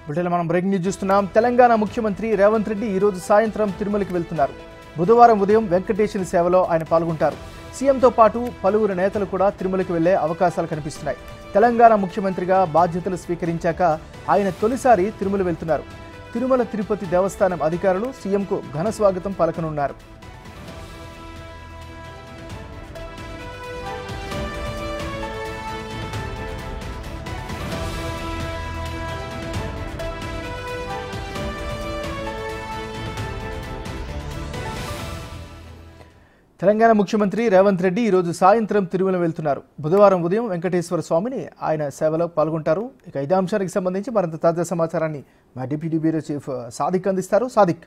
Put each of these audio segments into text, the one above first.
Britain మనం breaking news చూస్తున్నాం. తెలంగాణ ముఖ్యమంత్రి రేవంత్ రెడ్డి ఈ రోజు సాయంత్రం తిరుమలకి వెళ్తున్నారు. బుధవారం ఉదయం వెంకటేశ్వర సేవలో ఆయన పాల్గొంటారు. సీఎంతో పాటు పలువురు నేతలు కూడా తిరుమలకి వెళ్లే అవకాశాలు కనిపిస్తున్నాయి. తెలంగాణ ముఖ్యమంత్రిగా బాధ్యతలు స్వీకరించాక ఆయన తొలిసారి తిరుమల వెళ్తున్నారు. తిరుమల తిరుపతి దేవస్థానం అధికారులు సీఎంకు ఘన స్వాగతం పలకనున్నారు. తెలంగాణ ముఖ్యమంత్రి రేవంత్ రెడ్డి ఈరోజు సాయంత్రం తిరుమల వెళ్తున్నారు. బుధవారం ఉదయం వెంకటేశ్వర స్వామిని ఆయన సేవలో పాల్గొంటారు. ఇక ఇదే అంశానికి సంబంధించి మరింత తాజా సమాచారాన్ని మా డిప్యూటీ బ్యూరో చీఫ్ సాదిక్ అందిస్తారు. సాదిక్.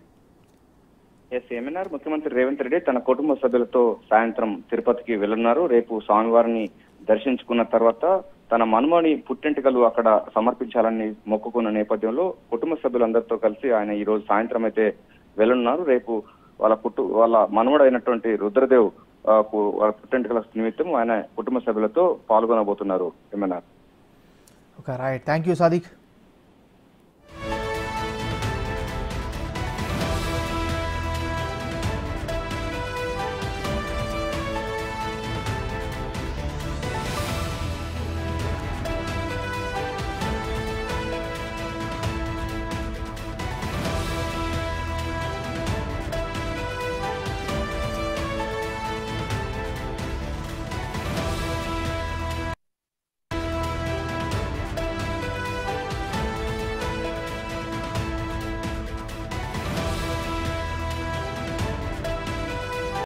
ఏమన్నారు? ముఖ్యమంత్రి రేవంత్ రెడ్డి తన కుటుంబ సభ్యులతో సాయంత్రం తిరుపతికి వెళ్తున్నారు. రేపు స్వామివారిని దర్శించుకున్న తర్వాత తన మనుమని పుట్టింటికలు అక్కడ సమర్పించాలని మొక్కుకున్న నేపథ్యంలో కుటుంబ సభ్యులందరితో కలిసి ఆయన ఈ రోజు సాయంత్రం అయితే వెళ్తున్నారు. రేపు వాళ్ళ మనవడు అయినటువంటి రుద్రదేవ్ వాళ్ళ పుట్టింటికల నిమిత్తం ఆయన కుటుంబ సభ్యులతో పాల్గొనబోతున్నారు. ఏమన్నారు? Right, thank you Sadiq.